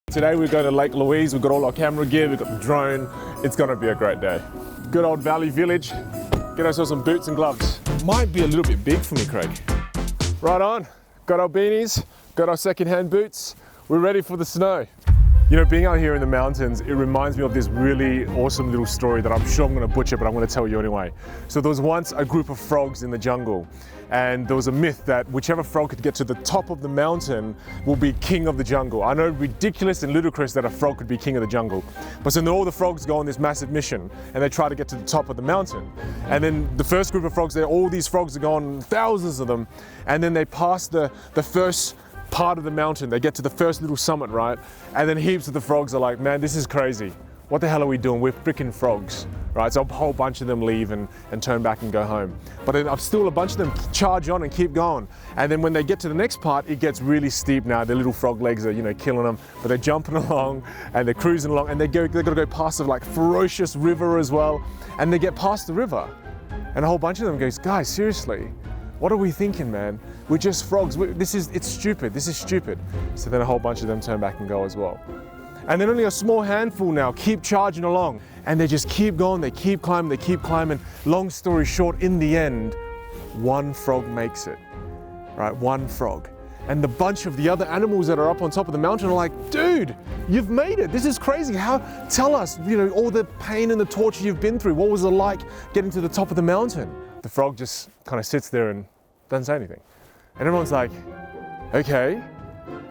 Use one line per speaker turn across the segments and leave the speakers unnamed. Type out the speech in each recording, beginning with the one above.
Today we're going to Lake Louise. We've got all our camera gear, we've got the drone. It's going to be a great day. Good old Valley Village. Get ourselves some boots and gloves. Might be a little bit big for me, Craig. Right on. Got our beanies, got our second-hand boots. We're ready for the snow. You know, being out here in the mountains, it reminds me of this really awesome little story that I'm sure I'm going to butcher, but I'm going to tell you anyway. So there was once a group of frogs in the jungle, and there was a myth that whichever frog could get to the top of the mountain will be king of the jungle. I know, ridiculous and ludicrous that a frog could be king of the jungle. But so then all the frogs go on this massive mission, and they try to get to the top of the mountain. And then the first group of frogs, all these frogs are gone, thousands of them, and then they pass the first part of the mountain. They get to the first little summit, right? And then heaps of the frogs are like, man, this is crazy. What the hell are we doing? We're freaking frogs, right? So a whole bunch of them leave and turn back and go home. But then still a bunch of them charge on and keep going. And then when they get to the next part, it gets really steep now. Their little frog legs are, you know, killing them, but they're jumping along and they're cruising along, and they've got to go past a like ferocious river as well. And they get past the river, and a whole bunch of them goes, guys, seriously, what are we thinking, man? We're just frogs. It's stupid. This is stupid. So then a whole bunch of them turn back and go as well. And then only a small handful now keep charging along, and they just keep going. They keep climbing. They keep climbing. Long story short, in the end, one frog makes it, right? One frog. And the bunch of the other animals that are up on top of the mountain are like, dude, you've made it. This is crazy. Tell us, you know, all the pain and the torture you've been through. What was it like getting to the top of the mountain? The frog just kind of sits there and doesn't say anything. And everyone's like, okay,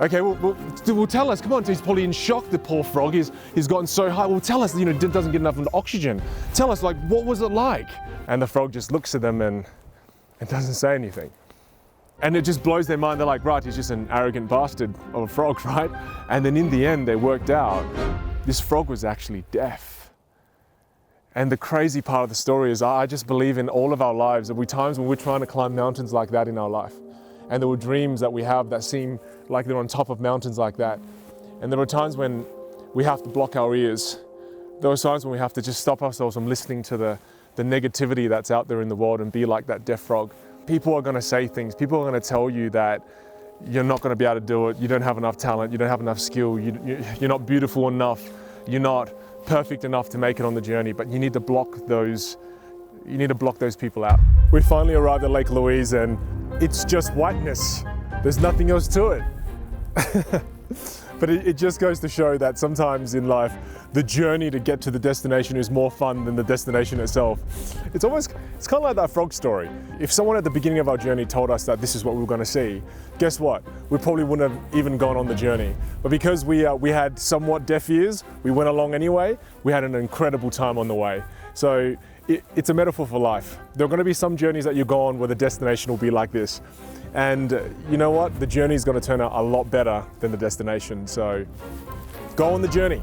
well, tell us, come on. He's probably in shock, the poor frog. He's gotten so high. Well, tell us, you know, doesn't get enough oxygen. Tell us, like, what was it like? And the frog just looks at them and doesn't say anything. And it just blows their mind. They're like, right, he's just an arrogant bastard of a frog, right? And then in the end, they worked out this frog was actually deaf. And the crazy part of the story is I just believe in all of our lives, there'll be times when we're trying to climb mountains like that in our life. And there were dreams that we have that seem like they're on top of mountains like that. And there are times when we have to block our ears. There are times when we have to just stop ourselves from listening to the negativity that's out there in the world and be like that deaf frog. People are going to say things. People are going to tell you that you're not going to be able to do it. You don't have enough talent. You don't have enough skill. You're not beautiful enough. You're not perfect enough to make it on the journey, but you need to block those people out. We finally arrived at Lake Louise, and it's just whiteness. There's nothing else to it. But it just goes to show that sometimes in life, the journey to get to the destination is more fun than the destination itself. It's kind of like that frog story. If someone at the beginning of our journey told us that this is what we were going to see, guess what? We probably wouldn't have even gone on the journey. But because we had somewhat deaf ears, we went along anyway. We had an incredible time on the way. So it's a metaphor for life. There are going to be some journeys that you go on where the destination will be like this. And you know what? The journey is going to turn out a lot better than the destination. So go on the journey.